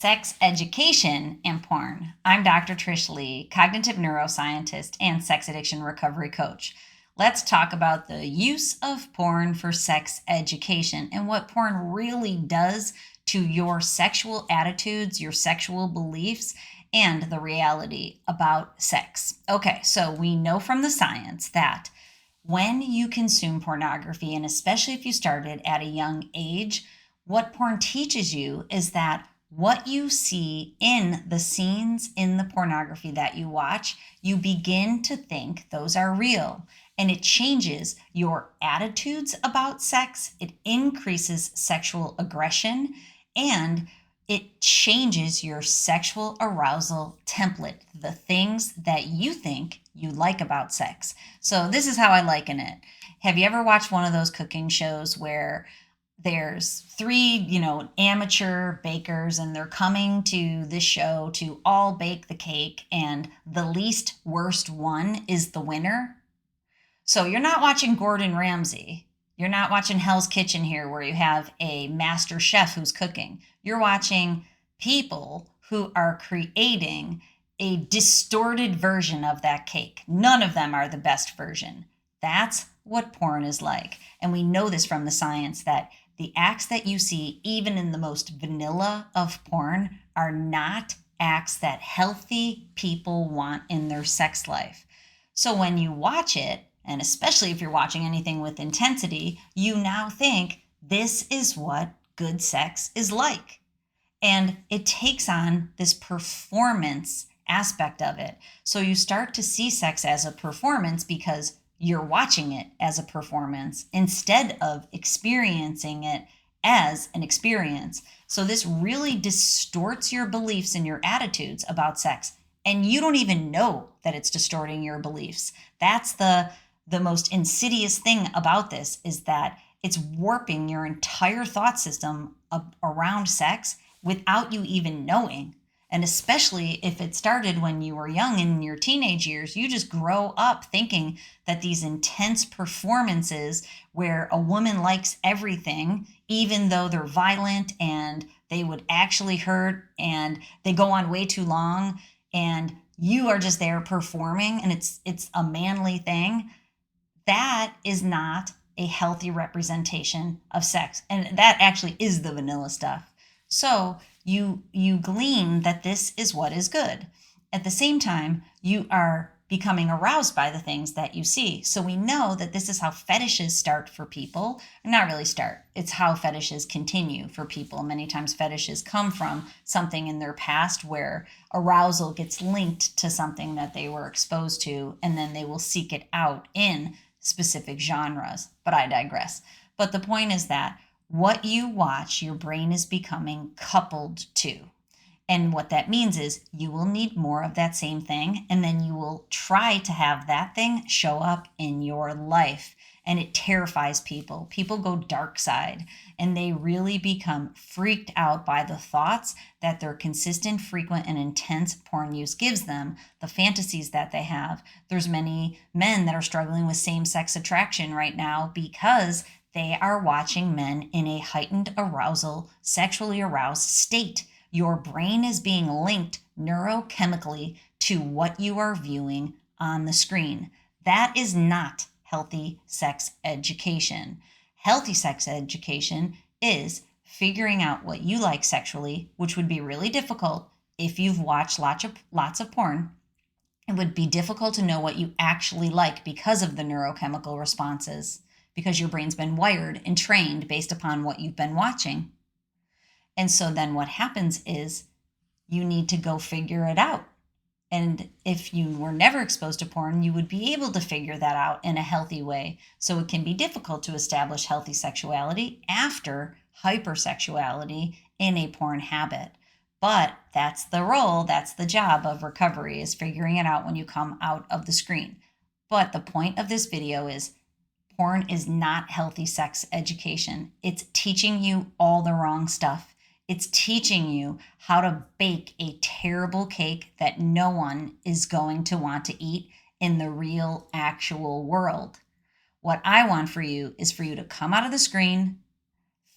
Sex education and porn. I'm Dr. Trish Leigh, cognitive neuroscientist and sex addiction recovery coach. Let's talk about the use of porn for sex education and what porn really does to your sexual attitudes, your sexual beliefs, and the reality about sex. Okay, so we know from the science that when you consume pornography, and especially if you started at a young age, what porn teaches you is that what you see in the scenes in the pornography that you watch, you begin to think those are real. And it changes your attitudes about sex, it increases sexual aggression, and it changes your sexual arousal template, the things that you think you like about sex. So, this is how I liken it. Have you ever watched one of those cooking shows where there's three, amateur bakers and they're coming to this show to all bake the cake and the least worst one is the winner? So you're not watching Gordon Ramsay. You're not watching Hell's Kitchen here where you have a master chef who's cooking. You're watching people who are creating a distorted version of that cake. None of them are the best version. That's what porn is like. And we know this from the science that the acts that you see, even in the most vanilla of porn, are not acts that healthy people want in their sex life. So when you watch it, and especially if you're watching anything with intensity, you now think this is what good sex is like. And it takes on this performance aspect of it. So you start to see sex as a performance because you're watching it as a performance instead of experiencing it as an experience. So this really distorts your beliefs and your attitudes about sex. And you don't even know that it's distorting your beliefs. That's the most insidious thing about this is that it's warping your entire thought system around sex without you even knowing. And especially if it started when you were young in your teenage years, you just grow up thinking that these intense performances where a woman likes everything, even though they're violent and they would actually hurt and they go on way too long and you are just there performing and it's a manly thing, that is not a healthy representation of sex. And that actually is the vanilla stuff. So you glean that this is what is good. At the same time, you are becoming aroused by the things that you see. So we know that this is how fetishes start for people. Not really start. It's how fetishes continue for people. Many times fetishes come from something in their past where arousal gets linked to something that they were exposed to, and then they will seek it out in specific genres. But I digress. But the point is that what you watch, your brain is becoming coupled to. And what that means is you will need more of that same thing, and then you will try to have that thing show up in your life. And it terrifies people. People go dark side, and they really become freaked out by the thoughts that their consistent, frequent, and intense porn use gives them, the fantasies that they have. There's many men that are struggling with same-sex attraction right now because they are watching men in a heightened arousal, sexually aroused state. Your brain is being linked neurochemically to what you are viewing on the screen. That is not healthy sex education. Healthy sex education is figuring out what you like sexually, which would be really difficult if you've watched lots of porn. It would be difficult to know what you actually like because of the neurochemical responses, because your brain's been wired and trained based upon what you've been watching. And so then what happens is you need to go figure it out. And if you were never exposed to porn, you would be able to figure that out in a healthy way. So it can be difficult to establish healthy sexuality after hypersexuality in a porn habit. But that's the role, that's the job of recovery, is figuring it out when you come out of the screen. But the point of this video is porn is not healthy sex education. It's teaching you all the wrong stuff. It's teaching you how to bake a terrible cake that no one is going to want to eat in the real, actual world. What I want for you is for you to come out of the screen,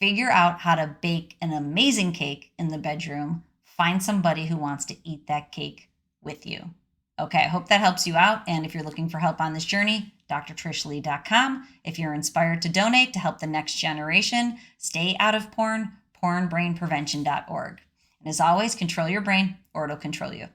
figure out how to bake an amazing cake in the bedroom, Find somebody who wants to eat that cake with you. Okay, I hope that helps you out. And if you're looking for help on this journey, drtrishleigh.com. If you're inspired to donate to help the next generation stay out of porn, pornbrainprevention.org. And as always, control your brain or it'll control you.